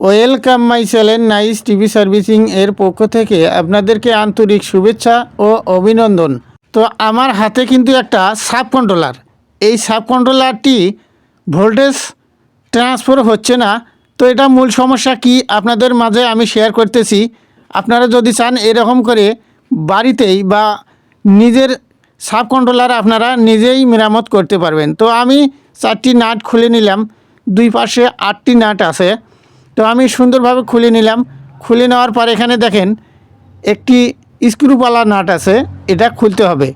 Welcome my channel nice TV servicing এর পক্ষ থেকে আপনাদেরকে আন্তরিক শুভেচ্ছা ও অভিনন্দন। তো আমার হাতে কিন্তু একটা সাব কন্ট্রোলার। এই সাব কন্ট্রোলারটি ভোল্টেজ ট্রান্সফার হচ্ছে না। তো এটা মূল সমস্যা কি আপনাদের মাঝে আমি শেয়ার করতেছি। আপনারা যদি চান এরকম করে বাড়িতেই বা নিজের সাব কন্ট্রোলার আপনারা নিজেই মেরামত করতে পারবেন। তো আমি 4টি নাট খুলে নিলাম, দুই পাশে 8টি নাট আছে। তো আমি সুন্দরভাবে খুলে নিলাম। খুলে নেওয়ার পর এখানে দেখেন একটি স্ক্রুওয়ালা নাট আছে, এটা খুলতে হবে।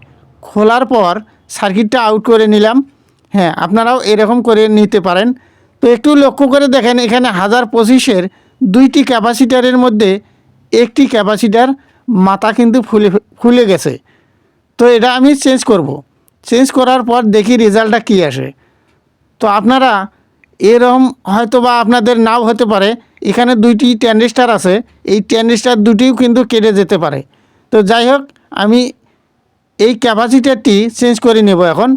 খোলার পর সার্কিটটা আউট করে নিলাম। হ্যাঁ, আপনারাও এরকম করে নিতে পারেন। তো একটু লক্ষ্য করে দেখেন এখানে 1025-এর 2টি ক্যাপাসিটারের মধ্যে একটি ক্যাপাসিটার মাথা কিন্তু খুলে গেছে। তো এটা আমি চেঞ্জ করব। চেঞ্জ করার পর দেখি রেজাল্টটা কী আসে। তো আপনারা এরকম হয়তো বা আপনাদের নাও হতে পারে, এখানে 2টি ট্রানজিস্টার আছে, এই ট্রানজিস্টার দুটিও কিন্তু কেটে যেতে পারে। তো যাই হোক, আমি এই ক্যাপাসিটারটি চেঞ্জ করে নেব। এখন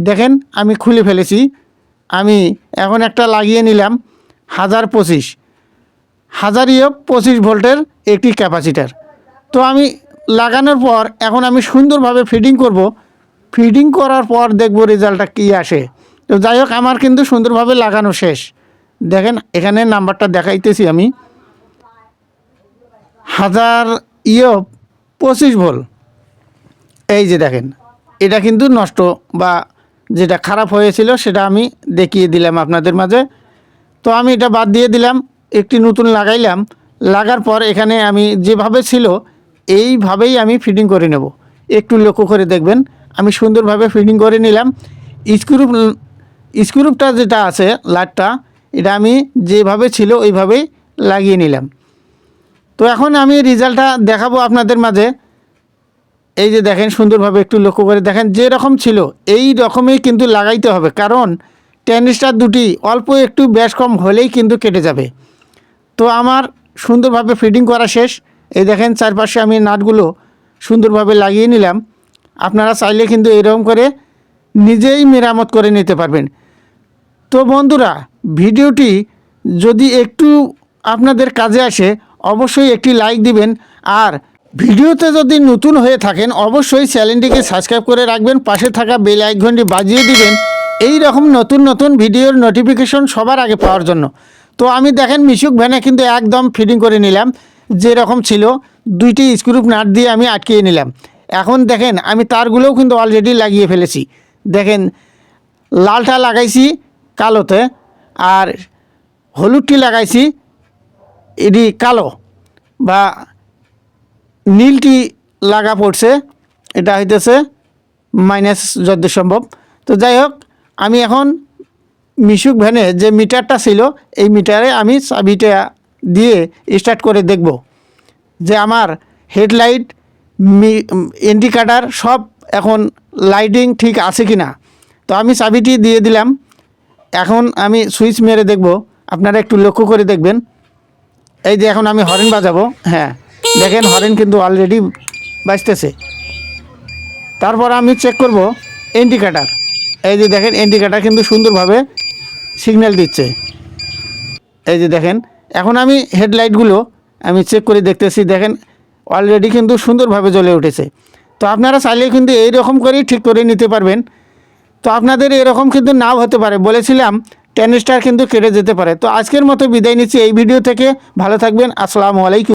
দেখেন আমি খুলে ফেলেছি। আমি এখন একটা লাগিয়ে নিলাম 1025 ভোল্টের একটি ক্যাপাসিটার। তো আমি লাগানোর পর এখন আমি সুন্দরভাবে ফিটিং করব। ফিটিং করার পর দেখব রেজাল্টটা কী আসে। তো যাই হোক, আমার কিন্তু সুন্দরভাবে লাগানো শেষ। দেখেন এখানে নাম্বারটা দেখাইতেছি আমি, 1025 ভোল্ট। এই যে দেখেন, এটা কিন্তু নষ্ট বা যেটা খারাপ হয়েছিল সেটা আমি দেখিয়ে দিলাম আপনাদের মাঝে। তো আমি এটা বাদ দিয়ে দিলাম, একটি নতুন লাগাইলাম। লাগার পর এখানে আমি যেভাবে ছিল এইভাবেই আমি ফিটিং করে নেব। একটু লক্ষ্য করে দেখবেন আমি সুন্দরভাবে ফিটিং করে নিলাম। স্ক্রুপটা যেটা আছে লাইটটা, এটা আমি যেভাবে ছিল ওইভাবেই লাগিয়ে নিলাম। তো এখন আমি রেজাল্টটা দেখাবো আপনাদের মাঝে। এই যে দেখেন সুন্দরভাবে একটু লক্ষ্য করে দেখেন, যেরকম ছিল এই রকমই কিন্তু লাগাইতে হবে, কারণ ট্রানজিস্টার দুটি অল্প একটু ব্যাস কম হলেই কিন্তু কেটে যাবে। তো আমার সুন্দরভাবে ফিটিং করা শেষ। এই দেখেন চারপাশে আমি নাটগুলো সুন্দরভাবে লাগিয়ে নিলাম। আপনারা চাইলে কিন্তু এরকম করে নিজেই মেরামত করে নিতে পারবেন। তো বন্ধুরা, ভিডিওটি যদি একটু আপনাদের কাজে আসে অবশ্যই একটি লাইক দিবেন। আর ভিডিওতে যদি নতুন হয়ে থাকেন অবশ্যই চ্যানেলটিকে সাবস্ক্রাইব করে রাখবেন, পাশে থাকা বেল আইকনটি বাজিয়ে দিবেন এই রকম নতুন নতুন ভিডিওর নোটিফিকেশন সবার আগে পাওয়ার জন্য। তো আমি দেখেন মিশুক ভ্যানে কিন্তু একদম ফিটিং করে নিলাম, যেরকম ছিল 2টি স্ক্রু নাট দিয়ে আমি আটকিয়ে নিলাম। এখন দেখেন আমি তারগুলোও কিন্তু অলরেডি লাগিয়ে ফেলেছি। দেখেন লালটা লাগাইছি কালোতে, আর হলুদটি লাগাইছি এটি কালো বা নীলটি লাগা পড়ছে, এটা হইতেছে মাইনাস যত সম্ভব। তো যাই হোক, আমি এখন মিশুক ভ্যানে যে মিটারটা ছিল এই মিটারে আমি চাবিটা দিয়ে স্টার্ট করে দেখব যে আমার হেডলাইট ইন্ডিকেটার সব এখন লাইটিং ঠিক আছে কি না। তো আমি চাবিটি দিয়ে দিলাম। এখন আমি সুইচ মেরে দেখব, আপনারা একটু লক্ষ্য করে দেখবেন। এই যে এখন আমি হরেন বাজাবো। হ্যাঁ দেখেন হরেন কিন্তু অলরেডি বাজতেছে। তারপর আমি চেক করব ইন্ডিকেটার। এই যে দেখেন ইন্ডিকেটার কিন্তু সুন্দরভাবে সিগন্যাল দিচ্ছে। এই যে দেখেন এখন আমি হেডলাইটগুলো আমি চেক করে দেখতেছি, দেখেন অলরেডি কিন্তু সুন্দরভাবে জ্বলে উঠেছে। তো আপনারা চাইলে কিন্তু এই রকম করেই ঠিক করে নিতে পারবেন। তো আপনাদের এরকম কিন্তু নাও হতে পারে, বলেছিলাম ট্রানজিস্টার কিন্তু কেটে যেতে পারে। তো আজকের মতো বিদায় নিচ্ছি এই ভিডিও থেকে। ভালো থাকবেন, আসসালামু আলাইকুম।